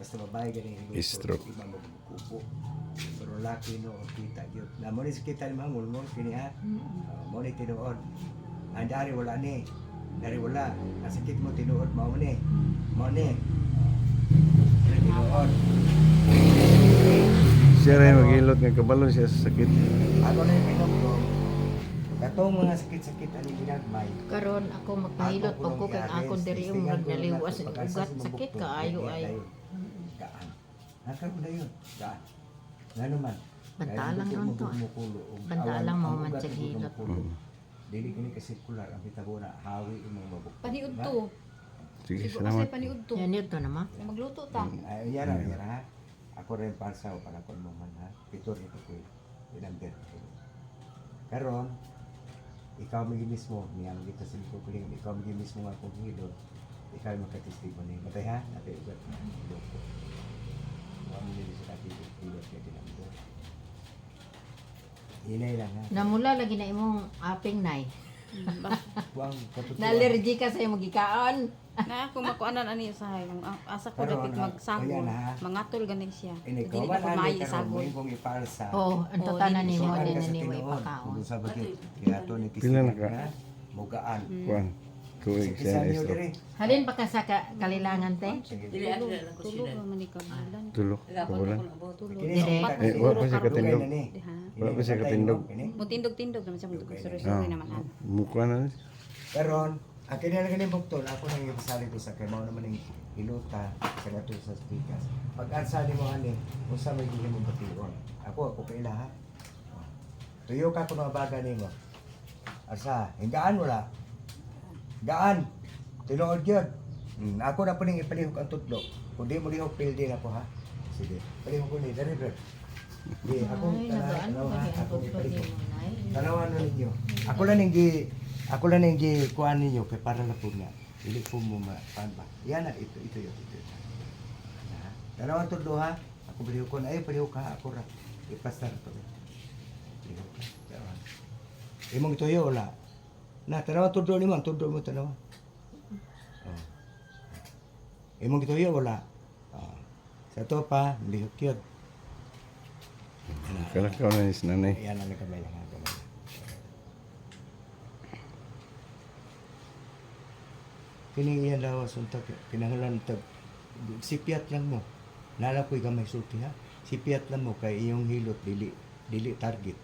Basta babae ganing Stroke. iba magkupo. Pero laki no kita gyud. Na mo ni kita ni mangul mo kini ha. Mo ni tinuod. Ang dari wala ni. Dari wala. Nasakit mo tinuod mao ni. Mao ni. Tinuod. Siya rin maghilot ng kabalo siya sa sakit. Ako na yung inom ko. Katong mga sakit-sakit ani ginagmay. Karon ako magpahilot pag ko kay akon diri yung naliwas ng ugat sakit kaayo ay. Gaan. Nakaroon na yun. Gaan. Nga naman. Bantalang ron to. Bantalang mo man sa hilot. Dili kini kasi kular ang bitabo na hawi imong mabuk. Paniud to. Sige, Siguro salamat. kasi paniud to. Yan yun naman. Magluto ta. Ay yara ha. Ako rin pansaw para kon mo man ha. Pitor ito ko. Inamber. Karon ikaw magi mismo niya kita sa ko kuling ikaw magi mismo nga kung hilot. Ikaw makatestigo ni. Matay ha. Natay ugat. Loko. Wala mo nila sa kapilot. Hilot kaya tinamdo. Hinay lang ha. Namula lagi na imong aping nay. Buang katutuan. Na-allergy ka sa imong gikaon. Na ako makuanan ani usahay. Ang asa ko Pero, dapit ano, magsagol. ayan, ha? Mangatol ganin siya. Ini Dili ko na ko man maayo ani karon sagol. mo kung ipalsa. Oh, ang tatanan dili nimo Sukan din ka sa ni mo tinuod. ipakaon. Kung sa bakit. Kaya to ni Pila na ka? na mugaan. Kuan. Tuig siya Isa na niyo stroke. diri. Halin pa ka sa kalilangan te? Tulog man ni kabulan. Tulo. Kabulan. Tulog. Kini Dire. sa Eh, wala pa siya Dugay katindog. na ni. Diha. Wala pa siya katindog. Mo tindog-tindog naman siya mo Ah, suri-suri naman ha. mukha na. Karon, akin na lang ganing buktol, ako nang ipasali ko sa kay mao naman ning hilota sa gato sa speakers. Pag ansali mo ani, unsa may gihimo bation. Ako kaila ha. Tuyo ka kuno baga nimo. Asa, hingaan wala. Gaan. Tinuod gyud. Ako na po ning ipalihok ang tudlo. Kung di mo lihok pildi na ko ha. Sige. Palihok ko ni dali bro. Di ako Ay, nagaan mo ba ako yung ipalihok. mo nay? Tanawan ninyo. Ako lang ning kuan ninyo kay para na po na. Dili po mo pan ba. Yan na ito yun. Na. Tanawan tudlo ha. Ako palihok ko na ay palihok ka ako ra. Ipastar to. Palihok ka. Tanawan. Imong tuyo wala. Na tanawan tudlo nimo, tudlo mo tanawan. Oh. Imong tuyo wala. Oh. Sa to pa, lihok yun. Kalakaw na ni nanay. Yan ang kamay lang kamay. Kini yan daw suntak kinahanglan tag sipiat lang mo. Nala ko'y gamay sulti ha. Sipiat lang mo kay iyong hilot dili target.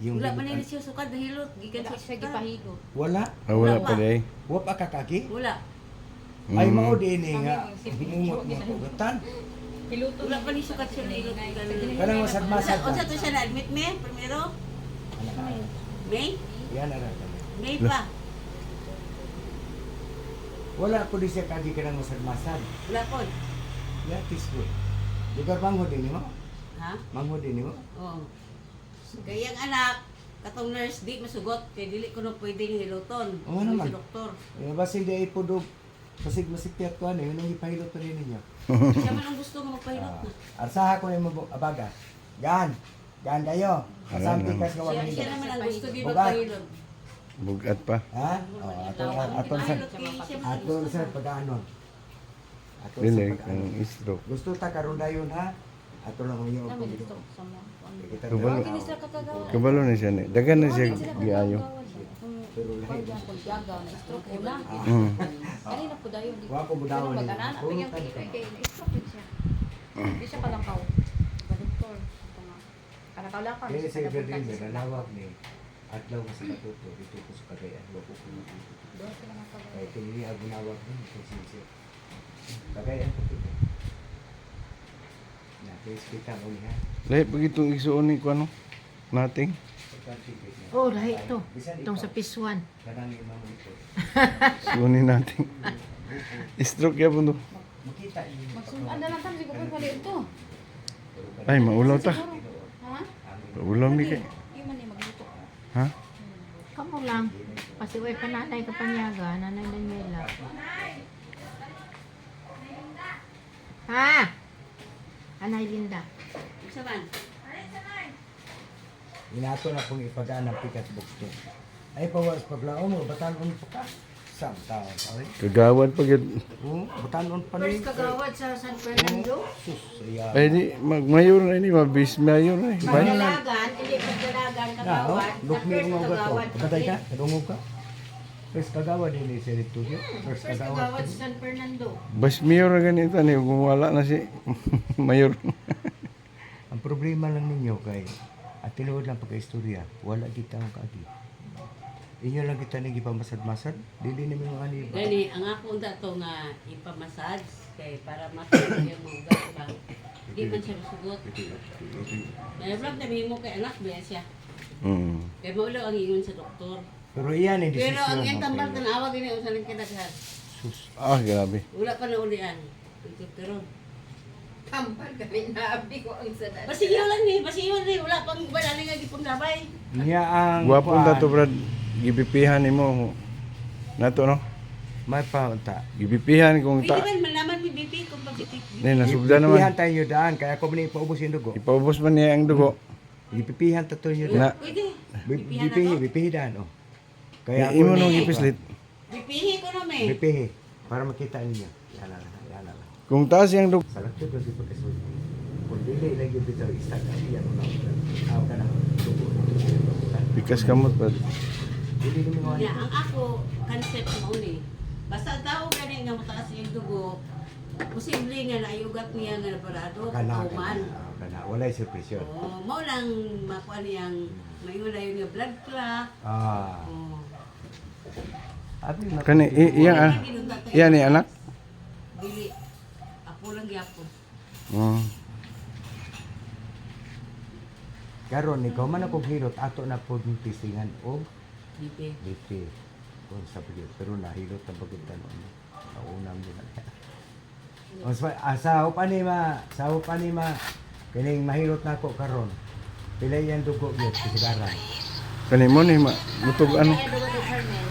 Yung Wala pa hilot- nila siya sukad nahilot. Gikan Wala sa siya sukad. gipahilo. Wala. Ah, wala pa day. Wa pa kakaki. Wala. Ay Mm. mao din eh nga. Kami, si Hingumot Pincho, mo kutan. Piluto Wala pa ni sukad siya nahilot. Kanang masad-masad ka. Unsa to siya na-admit me? Primero? May? Yan ara. May pa. Wala ko di siya kagi kanang masad-masad. Wala po. Ya tisgo. Lugar mango din mo. Ha? Mango din mo. Oo. Kaya ang anak, katong nurse di masugot kay dili ko na pwedeng hiluton. Oo naman. Si doktor. Eh, basig di ipudog. Basig masipiat ko ano, yun ang ipahilot pa rin ninyo. Siya man ang gusto nga magpahilot na. Arsaha ko yung abaga. Gaan. Gaan kayo. Kasampi kas nga Siya, wala siya naman ang gusto di Bugat. magpahilot. Bugat pa. Ha? Atong sa Mahilot kay siya man ang atong gusto. sa pag-anon. Atong Dili sa pag-anon. kang stroke. Gusto ta karon dayon ha. Ato lang yung Naman dito sa mo. Kita Kabalo. Kini sila kakagawa. Kabalo na siya ni. Dagan na siya giayo. Pero lahi. Kung jagaw na stroke una. Mm. Kanina po dayon dito. Wa ko budawon ni. Pag-anan, Puro bigyan tan- kay na-stroke din siya. Di siya kalangkaw. Ba doktor. Kalakaw-lakaw. Kaya sa Iberlin, nanawag ni Atlaw ka sa katuto, dito ko sa Cagayan, wako ko na dito. Doon sila nakagawa. Kaya pinili ang gunawag din, ito sinisip. Cagayan ko dito. Na, please kita mo niya. Lahi pag itong isuon ni ko ano? Nating. Oh, lahi to. Itong sa piswan. Kanang imang ito. Suonin natin. Stroke ya po. Makita niyo. Magsundan na lang kami siguro pala ito. Ay, maulaw ta. Ha? Ulam ni kay. Di man ni magluto. Ha? Kamu lang. Pasiway pa nanay Kapanyaga, nanay Daniela. Ha? Anay Linda. Isa man. Inato na kung ipagaan ang pikat bukto. Ay, pawas paglao mo, batan mo pa ka. Sam tao, sorry. Kagawad pa gyud. Butanon pa First ni. kagawad sa San Fernando. Sus, iya. Ay di magmayor na ini, mabis mayor na. Bay. Pagdalagan, hindi pagdalagan Na, kagawad. oh, lukmi First mo ba to? kagawad. Patay ka? Kadungog ka? First kagawad din si Rituyo. First First kagawad. kagawad sa San Fernando. Bas mayor na ganito ni kung wala na si mayor. Ang problema lang ninyo kay at tinuod lang pagka-istorya, wala kita ang kaagi. Inyo lang kita nang ipamasad-masad, dili na mga ani. Gani, ang ako dato nga ipamassage kay para makita yung mga ugat ba. Hindi man siya masugot. Vlog na mo kay anak ba siya. Kay maulo ang ingon sa doktor. Pero iyan ang Pero ang desisyon. iyang tambal tanawa gini usa lang kinaghan. Sus. Ah, grabe. Wala pa na ulian. Pero Tampal kami na abi ko ang sadat. basiyo lang ni, basiyo ni wala pang badali nga gipong gabay. Niya ang Gwapon kuan, dato brad. Gibipihan nimo. Nato no. may paunta. Gibipihan kung Pwede ta. man malaman mi BP kung pagbitik. Ni nasugda naman. Gipipihan tayo daan, kaya ako muna ipaubos yung dugo. Ipaubos man niya ang dugo. Gipipihan tato nyo Na. daan. Pwede. Bipihi, bipihi daan, oh. Kaya Kaya imo ako nung ni- gipislit. Bipihi ko no me. Bipihi, para makita ninyo. Yan na lang, yan na lang. Kung taas yang dugo. Sa lakyo kasi pagkasulti. Kung dili lagi bitaw isa ka yan na aw ka na dugo. Pikas kamot brad. Dili ni mo Ya, ang ako concept mo ni. Basta tao gani nga mataas yung dugo. Posible nga naayugat niya nga naparado kana kauman. kana walay surpresyon. Oh, mao lang makuha niyang maingon na yung blood clot. Ah, Oh. abi na. Kani iyang iya ni anak. Dili. Ako lang gyapon. Oh. Karon ikaw man ako hilot ato na pod testingan o Bibi. dito kung sa pagid pero nahilot ang pagid tanon. Naunam din na. O sa upa ni ma kining mahilot nako karon. Pila yan dugo gyud kisigaran. Kani mo ni mutug ano. Kaya dugo ni Carmel.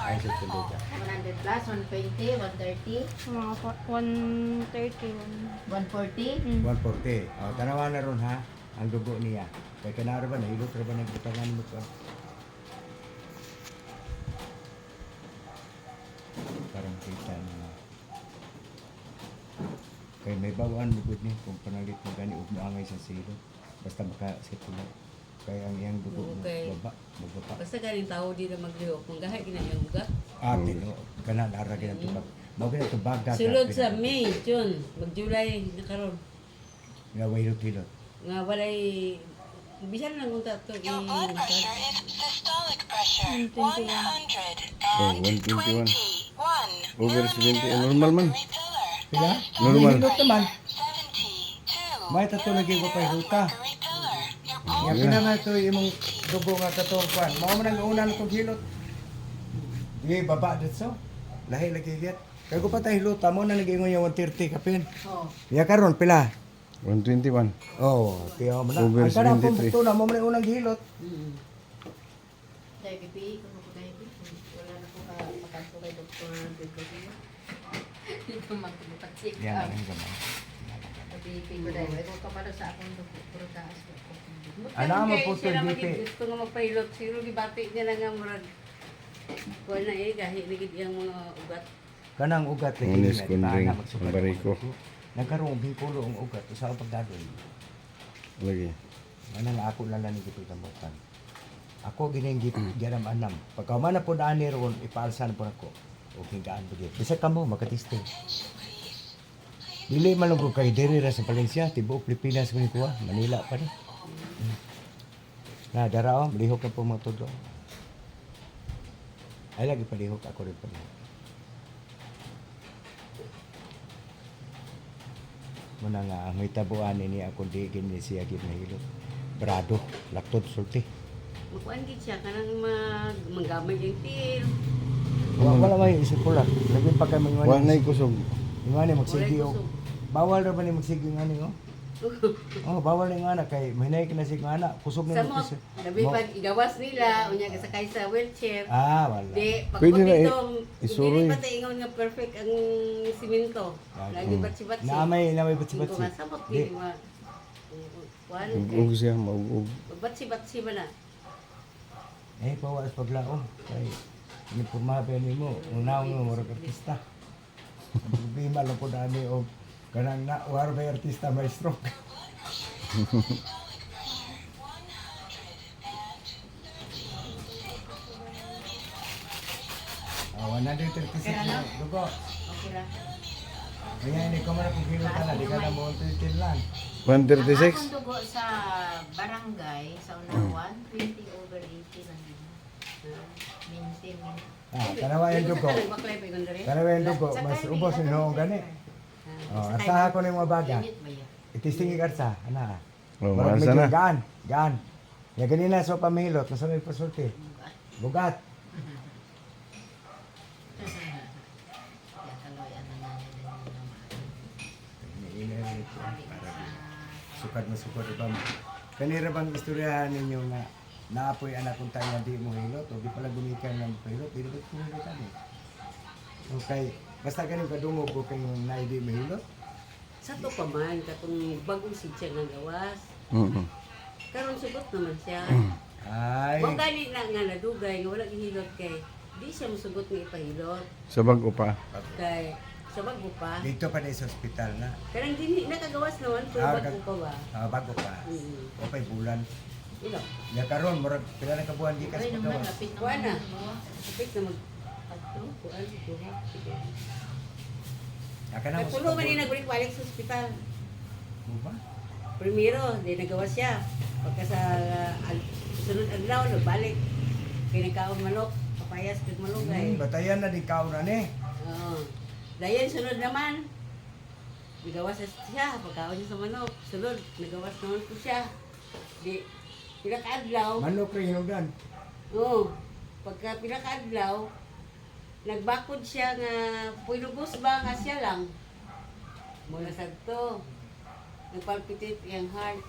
Ay sa tulog. 100 plus, 120, 130, Mga 130. 140. 140. O tanawa na ron ha ang dugo niya. Kay kanara ba nahilot ra ba nagbutangan mo ka? Parang kita na. Kay may bawaan mo gud ni kung panalit mo gani ug moangay sa silo. Basta maka sa tulog. Kay ang iyang dugo mo Okay. baba. Basta galing tao di na maglihok. Kung gahay ginayang ugat. Tino kana dara gyud tubag. Mao gyud tubag dagat. Sulod sa May, June, mag-July na karon. nga way hilot. Nga walay bisan lang kung tato Your blood pressure is systolic pressure 100 Oh, and 121. 21 Over 70 millimeters normal man. mercury pillar. Pila? Normal. Hilot naman. 72 May tato lagi ko pa hilota. mercury pillar. Your Nga pinama ito imong dugo nga katong kwan. Mao man ang una nitong hilot. Di baba ditso. Lahi lagi gyud. Kay ko patay hilota mo na nagingon yung 130 kapin. Oh. Ya karon pila? 121. Oh, tiyo mo na. Over Ang kanang 73. pumputo na mo man ang unang hilot. Dahil pipi, kung ako dahil pipi, wala na po makaso kay Dr. Gregorio. Dito magpapatsik Yan up. ang gamay. Pipi ko dahil, ito ka pala sa akong dugo, puro taas ko. Ano mo po to, sila GP? gusto nga magpahilot. Siguro gibati niya lang nga murag. Kuha na gahi ligid yung mga ugat. Kanang ugat lagi Unis na, kundring, na magsukat ang bariko. Nagkaroon bikulo ang ugat usa ka pagdadon. Lagi. Anang ako na lang gito tamutan. Ako gining giram anam. Pagka man po ani ron ipaalsan po nako. O higaan po gyud. Bisag kamo makatiste. Dili man lang ko kay diri ra sa Valencia, tibuok Pilipinas ko ni kuha, Manila pa ni. Na dara malihok na po mga tudlo. Ay lagi palihok ako rin palihok. Muna nga, may tabuan ini ako di gini siya gid nahilot. Brado, laktod sulti. Makuan gid siya kanang manggamay yung til. Wala may isip ko lang. Laging pagka may Wa iwan. nay kusog. Iwan magsigi Walay o. kusog. Bawal ra ba ni magsigi ng ano? Oh, bawal ni nga kay mahinay ka na sig nga kusog ni Samot, labi pag igawas nila, unya ka sakay sa wheelchair. wala. Di, pag Pwede na dito, isuroy. hindi pa tayo ingon nga perfect ang simento. Lagi batsi-batsi. Naamay Kung batsi-batsi. nga samot, Di. di ma... Kuan, Ug siya maug. batsi-batsi ba na? Eh, pawas paglaom. Kay Ini pumabe nimo, unaw mo murag artista. Ang problema lang po dani o kanang na war may artista may stroke. Awan na din 36 na dugo. Okay ra. Kaya hindi ko man kung kilo ka na, di ka na mo 20 lang. 136? Ang akong dugo sa barangay, sa unawan, 20/80 lang yun. Maintain. Ah, kanawa yung dugo. Baklay pa yung dali. Kanawa yung dugo, mas ubos yung noong gani. Oh, asaha ko na yung mga baga. Limit ba yan? Itistingi karsa, ana. Oh, Marag maasa medyo na. gaan, gaan. Ya ganina so pamihilot, nasa may pasulti. Bugat. Kaya kaloyan na namin din yung Sukad na sukad ba? Kanira bang istoryahan ninyo na naapoy anak kung tayo na di mo hilot o di pala gumikan ng hilot, di dapat kumilot kami. Okay, basta ganun kadungog ko kayong na di mo hilot. Sa to pa man, katong bagong siya ng gawas. Mm. Karon sugot naman siya. Ay, Kung gani na nga nadugay, nga wala gihilot kay, di siya musugot nga ipahilot. Sa bago pa. Kay, sa bago pa. dito pa na sa ospital na. Karang dini, nakagawas naman, pero Ah, bago pa ba? Bago pa. Mm. O pa'y bulan. Ilo. Ya karon murag pila na kabuan di ka Ay, sa naman, paggawas. lapit Kuha na. naman. Kapit na mag... Atro, kuhaan, kuha. Sige. Aka na Ay, pulo man din nagbalik-balik sa ospital. Mo ba? Primero, di nagawa siya. Pagka sa sunod adlaw, nagbalik. Kaya nagkaon manok, papayas kag malunggay. Batayan na di kaon na ni. Oo. Dayan, sunod naman. Nagawas na siya, pagkaon niya sa manok. Sunod, nagawas naman po siya. Di, pinaka-adlaw. Manok rin hinugan. Oo. Pagka pinaka-adlaw, nagbakod siya nga, pulubos ba nga siya lang. Mula sa to. Nagpalpitit yung heart.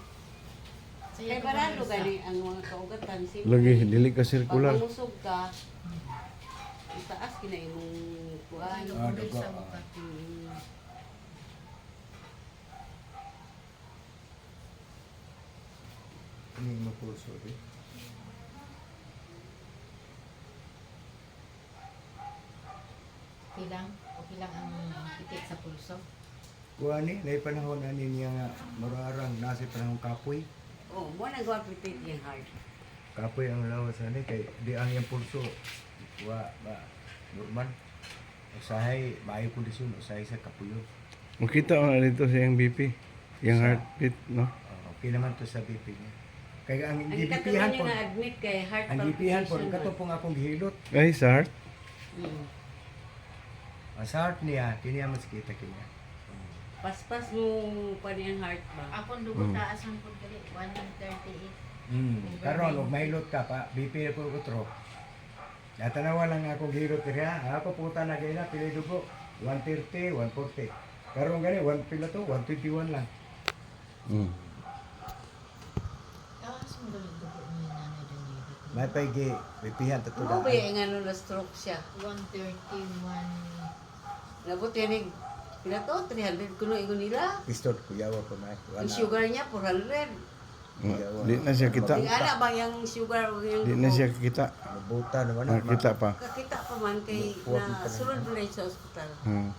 Kaya baralo gani ang mga kaugatan. Simple. Lagi, dili ka Pag circular. mamusog ka, itaas kina imong kuan. Ah, dugo. Sa mukha. Mm. Ini mo pulso di. Okay lang ang pitik sa pulso. Kuha ni, nay panahon na niya nga mararang nasa panahon kapoy. Oh, mo nagpalpitit yung heart. Kapoy ang lawas ani kay di ang yang pulso. Wa ba normal. Usahay maayo kondisyon, usahay sa kapuyo. Makita ko na dito sa yung BP. Yung heartbeat, no? Okay naman to sa BP niya. Kaya ang Ang GBP-han katuloy po, niya na-admit kay heart ang GBP-han po, palpitation. kato pong akong gihilot. Ay, sa heart? Mm. Ang sa heart niya, kiniya mas kita kiniya. Paspas mo pa niyang heart ba? Akong dugo taas ang po gali, 138. Karon og mahilot ka pa, BP ko utro. Natanawa lang akong gihilot diha, ako puta na gayna pili dugo, 130, 140. Karon gani 1 pila to, 121 lang. Mm. Taas mo gali dugo ni nanay Daniela. May paygi, BP-han to Ano ba yung ano na stroke siya? 131. Nabot yan eh. Pila to? 300 kuno ingon nila. Pistot kuyawa ko may. Ang sugar niya 400. Di na siya kita. Yung ala ba yung sugar o yung Di na siya kita. Buta naman. Nakita pa. kakita pa man kay na sulod mo na yun sa ospital. Hmm.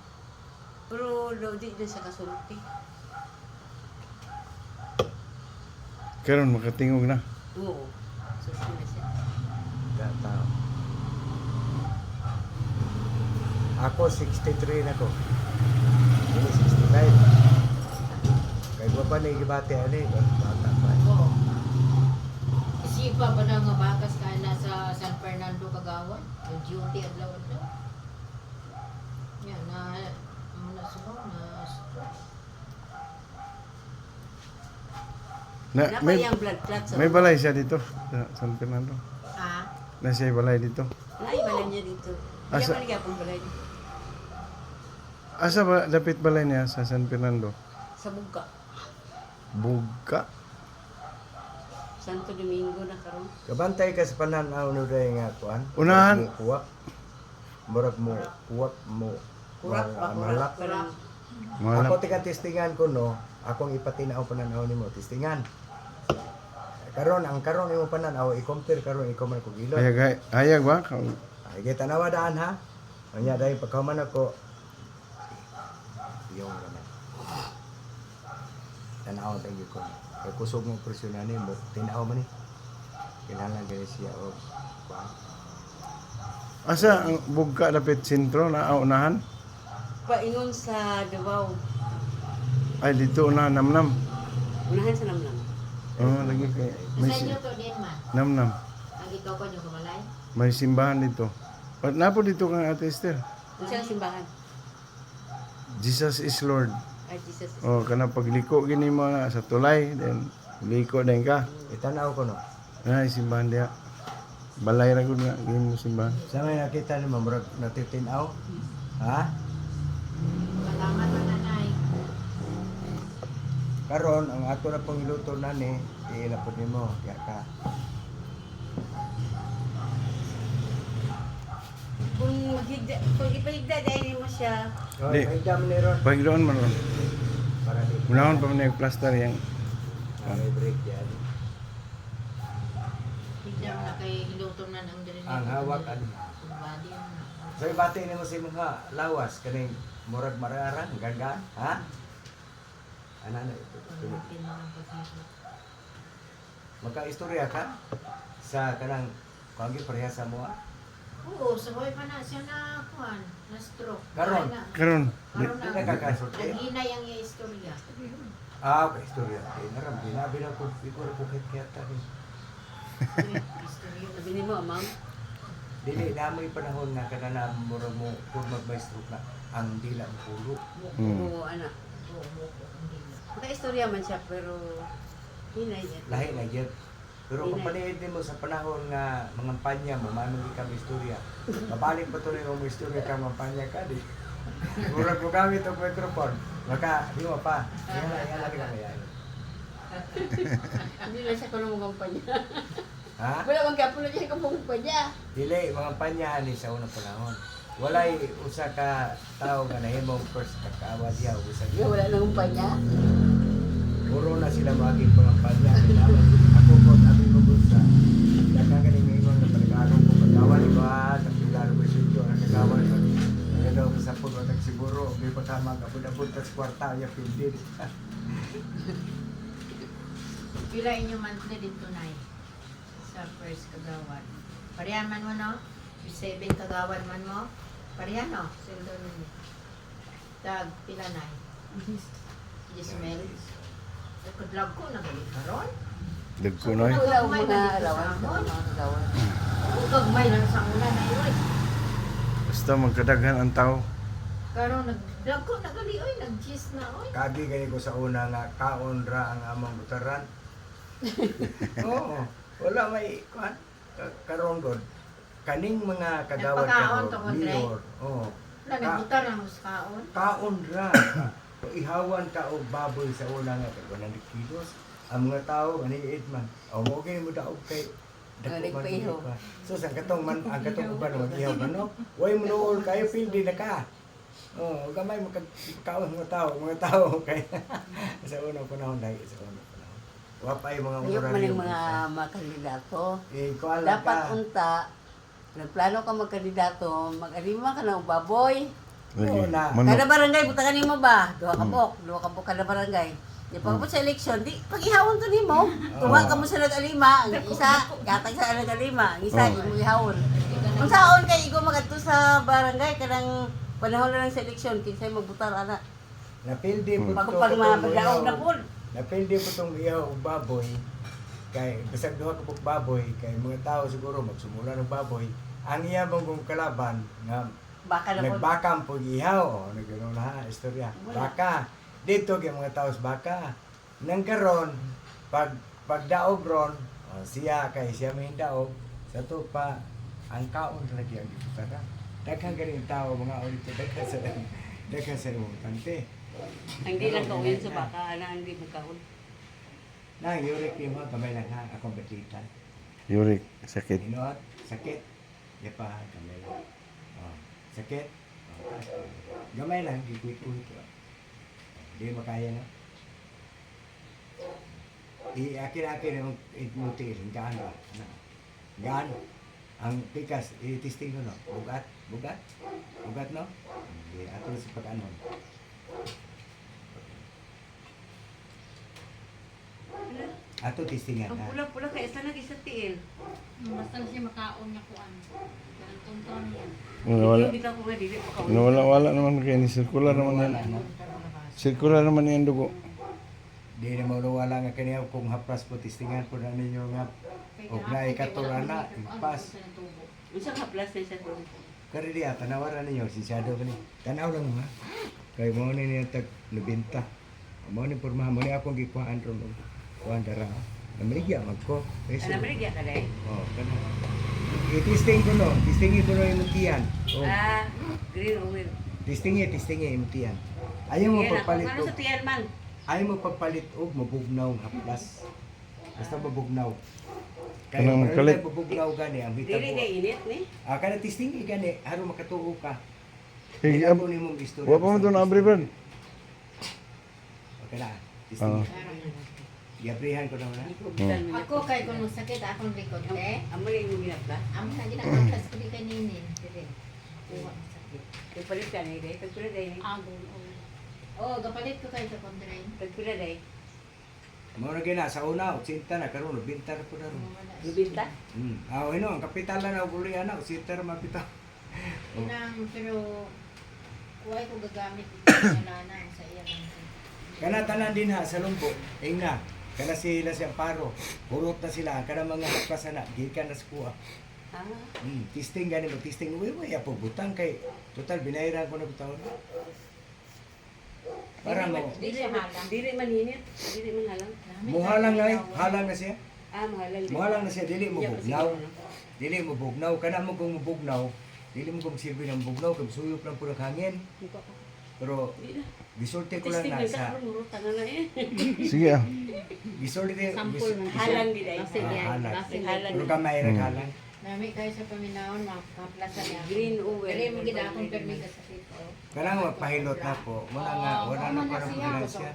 Pero daw di na siya kasulti. Karon makatingog na. Oo. Susi na siya. Tao. Ako 63 na ko. Ini 65. Kay ba ni gibati ani, bata pa. Oo. Isipa ba na nga bakas ka na sa San Fernando Kagawan? Yung duty adlaw-adlaw. Yan na muna sumaw na stroke. Na, May yung blood clot sa may balay siya dito sa San Fernando. Ah, Na siya balay dito. Naibalan niya dito. Kaya Asa- pa niya pong balay dito. Asa ba dapit balay niya sa San Fernando? Sa Buga. Bugka. Santo Domingo na karon. Kabantay ka sa pananaw no day nga kuan. Unahan. Kuwak. Murag mo kuwak mo. Kurak ba? Malak. Kurak. Mga Ako tika testingan ko no, akong ipatinaw pananaw nimo testingan. Karon ang karon imo pananaw i-compare karon ikaw man kog ilot. hayag ba? Ay tanawa daan ha. Anya dahil pagkaman ako yung naman. Tanaw tang ko. Kay kusog ng presyonan mo, tinaw man ni. Kinahanglan gani siya og kuan. Asa ang bugka dapit sentro na unahan? Paingon sa Davao. Ay dito na namnam. Unahan sa Namnam. Oh, lagi kay may Sa inyo to din man. namnam. Ang ikaw ko yung kumalay. May simbahan dito. At napo dito kang Ate Esther. Ano siya ang simbahan? Jesus is Lord. Ay, Jesus. Oh, kana pagliko gini mo na sa tulay, then liko din ka. Itanaw ko no. Ay simbahan dia. Balay ra gud nga gini mo simbahan. Sa may nakita ni murag natitinaw. Ha? Malaman man nanay. Karon ang ato na pong iluto nani, ilapod nimo kaya ka. Kung ipahigda dahil mo siya, Oh, Di. may dam ni ron Pagdoon man ron. para di. Unahon pa man yung plaster yang May break yan. Hindi mo na kay hiluton na ang dili. Ang hawak ano. Body mo na. So ibati nimo si mga lawas kaning murag mararan ganda, ha? Ana na ito. Paglutin mo ng pagkakit. Magka-istorya ka sa kanang kuagi pareha sa mo. Oo, sabay pa na siya na kuhan, na stroke. Karon? karon. Di nakakasulti. Naghinay ang iya istorya. Ah, okay, istorya. Naram binabi na ko ikaw pukit kaya ta. Istorya. sabi ni mo, ma'am, Dili na may panahon nga kanana murag mo kung mag-stroke na ang dila mo pulo. oo, anak. Oo, hindi na. Maka-istorya man siya, pero hinay niya. Lahi na gyud. Pero kung paniid mo sa panahon nga mga panya mo, manong ikaw istorya. Mabalik pa tuloy mo istorya ka mga panya ka di. Murag mo gamit ang microphone. Maka, di mo pa. Yan lagi ka yan. Hindi na siya kung kumpanya. Ha? Wala bang kapulo siya kung kumpanya. Dili, mga panya ni sa unang panahon. Walay usa ka tao nga nahimong first kakaawa diya usa Yung wala nang kumpanya. puro na sila maging pangampanya. Ako po, sabi ko po sa dagang galing ngayon na panagarong ko pagkawan, di ba? Tapilaro ko sa inyo, nagkakawan ko. Nagadaw ko sa puno, nagsiguro, may pagkamang kapod-apod, tas kwarta, yung pindin. Pila inyo monthly dito na sa first kagawan. Parehan man mo no? 7 kagawan man mo? Parehan no? Sweldo ninyo. Tag pila na Yismel. Kudlag ko, nagalit ka ron? Dagko noy. Wala akong mga alawan. Gagmay lang sa una na yun. Basta magkadaghan ang tao. Karon nag-vlog ko, nagali, oy, nag-gist na, oy. Kagi gani ko sa una nga, kaon ra ang amang butaran. Oo, wala may, kuhan, karon god. Kaning mga kagawad Nagpakaon ka, to, Andre? mayor. Oo. Wala, nagbutar lang mo sa kaon. Kaon ra. Ihawan ka og baboy sa una nga, 100 kilos. Ang mga tao, ganiit man. O, mo gani mo daog kay, dako man Nagpaihaw. ka. So, ang katong uban, mag-ihaw ka, no? Way mo nool kayo, pildi na ka. Oh, gamay mo kaon mga tao kay sa unang panahon dahil sa unang panahon. Wapay mga Ayok man yung mga isa. makandidato. Kuala Dapat ka. unta, nagplano ka magkandidato, mag-alima ka ng baboy. Lagi. Oo na. Manok. Kada barangay, butakan mo ba? Duha ka bok kada barangay. Di pagkapot sa eleksyon, di pag-ihawon to nimo. Tuwa ka mo sa nag-alima, ang isa, gatag sa nag-alima, ang isa, Oo. imo ihawon. Kung saon kay igo magadto sa barangay, kanang panahon na lang sa eleksyon, kinsay magbutar, ana. Napildi po to. Pag mga pagdaog na po. Napildi po tong ihaw og baboy. Kay bisag duha ka pug baboy kay mga tao siguro magsumula ng baboy. Ang iya bang kalaban nga Baka na po. nagbakam po ihaw. O, nagano na istorya. Baka. Dito kay mga tao sa baka. Nang karon pagdaog ron, siya kay siya may daog sa to pa ang kaon lagi ang gitara. Daghang ganing tao mga dito daghang sa tante. Ang di lang kawin sa baka, ana ang di magkaon. Nang yurik mo kamay lang ha akong batitan. Yurik, sakit. Inoot, sakit. Yapa kamay lang. Oh, sakit. Oh, gamay lang gikuit-kuit. Di makaya na. Akin ang imutil, gaan ba? Gaan. Ang pikas, i-testing ko no. Bugat, bugat. Bugat no. Okay, ato na sa pag-anon. Ato testingan Ang ha. pula-pula kaya sana sa tiil. Basta na siya makaon niya kuan. Ganun tonton yan. Wala. Bitaw ko nga dili pa ka. Wala naman kaya ni circular naman yan. Wala, no? Circular naman yan dugo. Di na mawala nga kaniya kung hapras po testingan po na ninyo nga og na ikaturana impas. Unsa ka plus na sa tulo? Kari diya tanawaran ninyo si Shadow ni. Tanaw lang ha. Kay mo ni niya tag nabenta. Mo ni porma mo ni akong gikuhaan ron og kuan dara. Namaligya magko. Ana maligya ka dai. Oh, kana. I-testing ko no. Testingin ko no yung tiyan. Oh. Ah, green oil. Testingin yung tiyan. Ayaw mo Yan, pagpalit ano og sa tiyan man? ayaw mo pagpalit og mabugnaw nga haplas. Basta mabugnaw. Kaya Anong kung kalit? mabugnaw gani ang Dili hitabo. kay init ni. Kada testing gani haro makatuo ka. Hey, Hinabo ni mong istorya. wa pa man to na abri brad. Okay na. Testing. Oo. Giaprihan ko na wala. Ikubitan mo. Ako kay kung sakit akong likod eh. Amo rin mo ginapla. Amo na ginagawas ko di kay ninin. Dire. Uwa ang sakit. Kapalit ka ni dai. Tagpila dai ni. Agol. Oh, gapalit ko kay sa kontrain. Tagpila dai. Mo na gina sa una 80 na karon binta na po na ron. Lubinta. Ino ang kapitalan na uguli ana 80 ra mapita. Inang pero kuway ko gagamit sa nanay sa iya lang. Kana tanan din ha sa lumbo. Ingna. Kana sila siyang paro. Purot na sila kana mga haplas na gikan na sa kuha. Ah, Testing gani mo testing uy apo butang kay total binayaran ko na bitaw. Para mo dili man dili man init. Dili man halang. muhalang na halang na siya. Ah, mahalang. Muhalang na siya dili mo Iya, bugnaw. sige, no? Dili mo bugnaw kana mo kung mubugnaw. Dili mo kung silbi ng bugnaw kung suyop lang puro hangin. Pero Di na. gisulti ko lang Testing na lang sa ka murutan na eh. Sige ah. gisulti Sample man. Halang di dai. Base yan. halang. Base Halang. Pero kamay ra halang. Nami kayo sa paminahon maplasan niya. Green oil. Dili mo gid akong permi ka sakit. Kanang magpahilot na po. Muna nga wala na parang siya.